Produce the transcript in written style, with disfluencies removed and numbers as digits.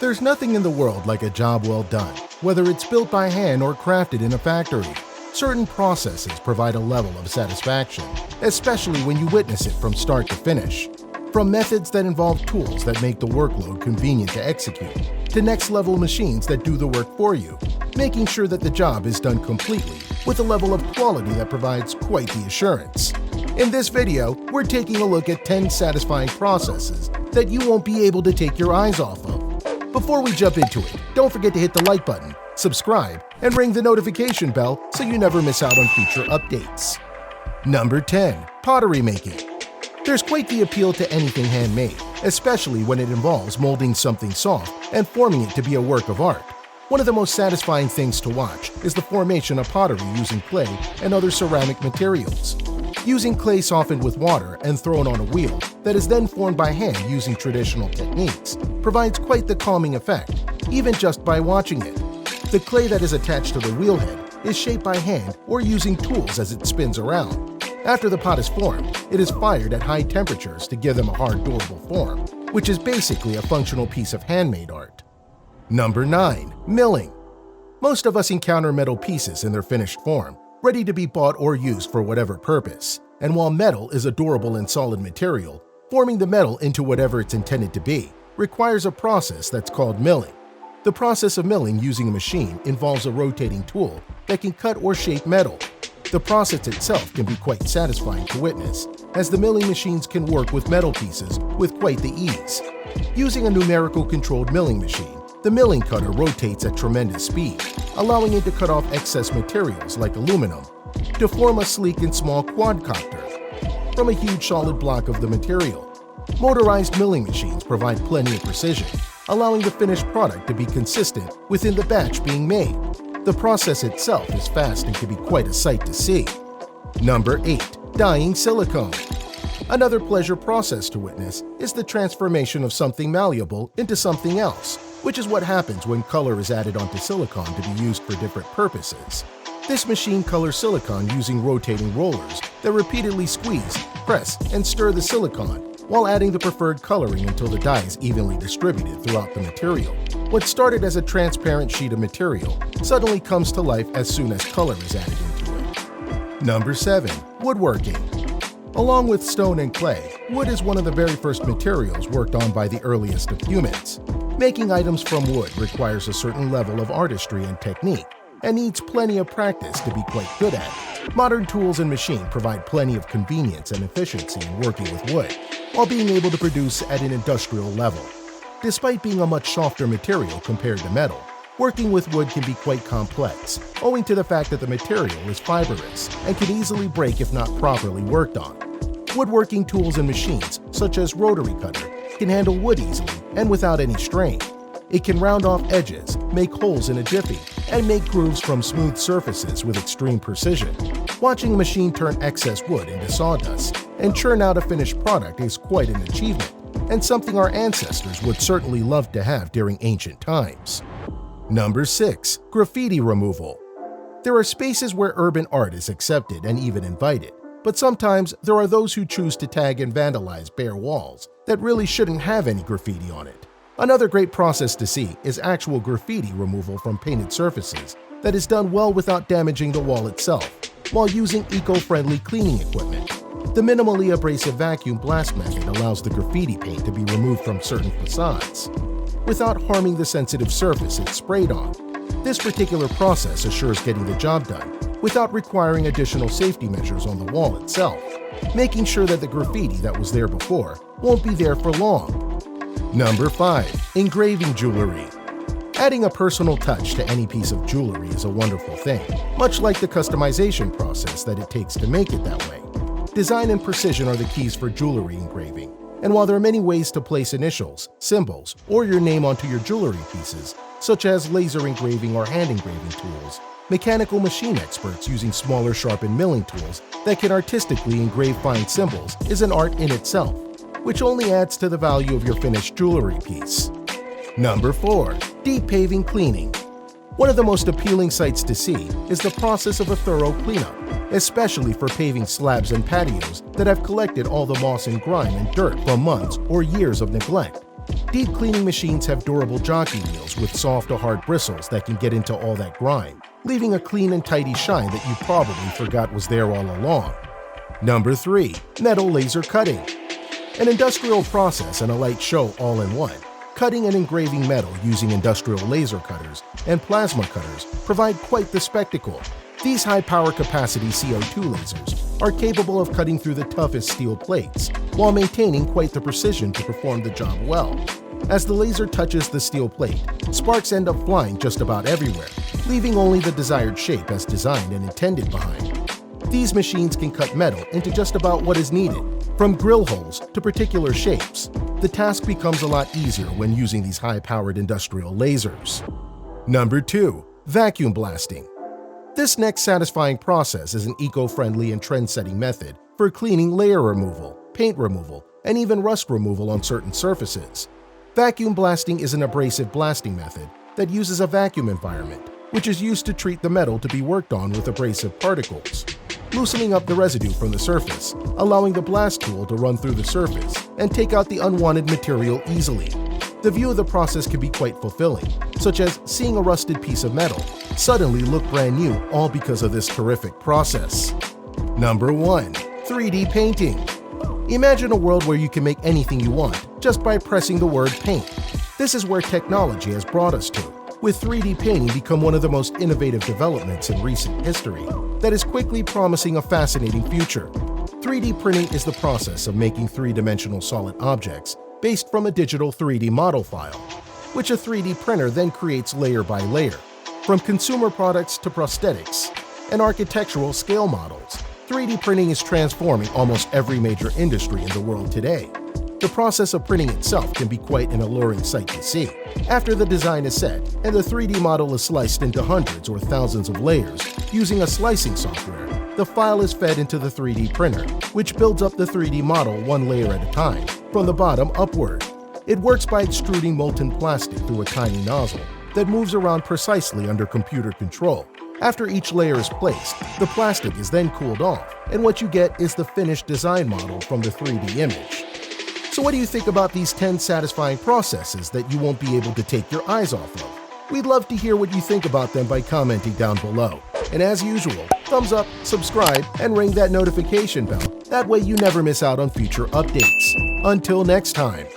There's nothing in the world like a job well done, whether it's built by hand or crafted in a factory. Certain processes provide a level of satisfaction, especially when you witness it from start to finish. From methods that involve tools that make the workload convenient to execute, to next-level machines that do the work for you, making sure that the job is done completely with a level of quality that provides quite the assurance. In this video, we're taking a look at 10 satisfying processes that you won't be able to take your eyes off of. Before we jump into it, don't forget to hit the like button, subscribe, and ring the notification bell so you never miss out on future updates. Number 10. Pottery Making. There's quite the appeal to anything handmade, especially when it involves molding something soft and forming it to be a work of art. One of the most satisfying things to watch is the formation of pottery using clay and other ceramic materials. Using clay softened with water and thrown on a wheel that is then formed by hand using traditional techniques provides quite the calming effect, even just by watching it. The clay that is attached to the wheelhead is shaped by hand or using tools as it spins around. After the pot is formed, it is fired at high temperatures to give them a hard, durable form, which is basically a functional piece of handmade art. Number 9. Milling. Most of us encounter metal pieces in their finished form, ready to be bought or used for whatever purpose. And while metal is a durable and solid material, forming the metal into whatever it's intended to be requires a process that's called milling. The process of milling using a machine involves a rotating tool that can cut or shape metal. The process itself can be quite satisfying to witness, as the milling machines can work with metal pieces with quite the ease. Using a numerical controlled milling machine, the milling cutter rotates at tremendous speed, allowing it to cut off excess materials like aluminum to form a sleek and small quadcopter from a huge solid block of the material. Motorized milling machines provide plenty of precision, allowing the finished product to be consistent within the batch being made. The process itself is fast and can be quite a sight to see. Number 8. Dyeing silicone. Another pleasure process to witness is the transformation of something malleable into something else, which is what happens when color is added onto silicone to be used for different purposes. This machine colors silicone using rotating rollers that repeatedly squeeze, press, and stir the silicone while adding the preferred coloring until the dye is evenly distributed throughout the material. What started as a transparent sheet of material suddenly comes to life as soon as color is added into it. Number 7. Woodworking. Along with stone and clay, wood is one of the very first materials worked on by the earliest of humans. Making items from wood requires a certain level of artistry and technique, and needs plenty of practice to be quite good at. Modern tools and machines provide plenty of convenience and efficiency in working with wood, while being able to produce at an industrial level. Despite being a much softer material compared to metal, working with wood can be quite complex, owing to the fact that the material is fibrous and can easily break if not properly worked on. Woodworking tools and machines, such as rotary cutter, can handle wood easily and without any strain. It can round off edges, make holes in a jiffy, and make grooves from smooth surfaces with extreme precision. Watching a machine turn excess wood into sawdust and churn out a finished product is quite an achievement, and something our ancestors would certainly love to have during ancient times. Number 6. Graffiti Removal. There are spaces where urban art is accepted and even invited, but sometimes there are those who choose to tag and vandalize bare walls that really shouldn't have any graffiti on it. Another great process to see is actual graffiti removal from painted surfaces that is done well without damaging the wall itself, while using eco-friendly cleaning equipment. The minimally abrasive vacuum blast method allows the graffiti paint to be removed from certain facades without harming the sensitive surface it's sprayed on. This particular process assures getting the job done without requiring additional safety measures on the wall itself, making sure that the graffiti that was there before won't be there for long. Number 5. Engraving Jewelery. Adding a personal touch to any piece of jewelry is a wonderful thing, much like the customization process that it takes to make it that way. Design and precision are the keys for jewelry engraving, and while there are many ways to place initials, symbols, or your name onto your jewelry pieces, such as laser engraving or hand engraving tools, mechanical machine experts using smaller sharpened milling tools that can artistically engrave fine symbols is an art in itself, which only adds to the value of your finished jewelry piece. Number 4. Deep paving cleaning. One of the most appealing sights to see is the process of a thorough cleanup, especially for paving slabs and patios that have collected all the moss and grime and dirt from months or years of neglect. Deep cleaning machines have durable jockey wheels with soft or hard bristles that can get into all that grime, leaving a clean and tidy shine that you probably forgot was there all along. Number 3. Metal laser cutting. An industrial process and a light show all in one. Cutting and engraving metal using industrial laser cutters and plasma cutters provide quite the spectacle. These high-power capacity CO2 lasers are capable of cutting through the toughest steel plates while maintaining quite the precision to perform the job well. As the laser touches the steel plate, sparks end up flying just about everywhere, leaving only the desired shape as designed and intended behind. These machines can cut metal into just about what is needed, from grill holes to particular shapes. The task becomes a lot easier when using these high-powered industrial lasers. Number 2. Vacuum blasting. This next satisfying process is an eco-friendly and trend-setting method for cleaning layer removal, paint removal, and even rust removal on certain surfaces. Vacuum blasting is an abrasive blasting method that uses a vacuum environment, which is used to treat the metal to be worked on with abrasive particles, loosening up the residue from the surface, allowing the blast tool to run through the surface and take out the unwanted material easily. The view of the process can be quite fulfilling, such as seeing a rusted piece of metal suddenly look brand new all because of this terrific process. Number 1. 3D painting. Imagine a world where you can make anything you want just by pressing the word paint. This is where technology has brought us to, with 3D painting become one of the most innovative developments in recent history that is quickly promising a fascinating future. 3D printing is the process of making three-dimensional solid objects based from a digital 3D model file, which a 3D printer then creates layer by layer. From consumer products to prosthetics and architectural scale models, 3D printing is transforming almost every major industry in the world today. The process of printing itself can be quite an alluring sight to see. After the design is set and the 3D model is sliced into hundreds or thousands of layers using a slicing software, the file is fed into the 3D printer, which builds up the 3D model one layer at a time, from the bottom upward. It works by extruding molten plastic through a tiny nozzle that moves around precisely under computer control. After each layer is placed, the plastic is then cooled off, and what you get is the finished design model from the 3D image. So what do you think about these 10 satisfying processes that you won't be able to take your eyes off of? We'd love to hear what you think about them by commenting down below. And as usual, thumbs up, subscribe, and ring that notification bell. That way you never miss out on future updates. Until next time.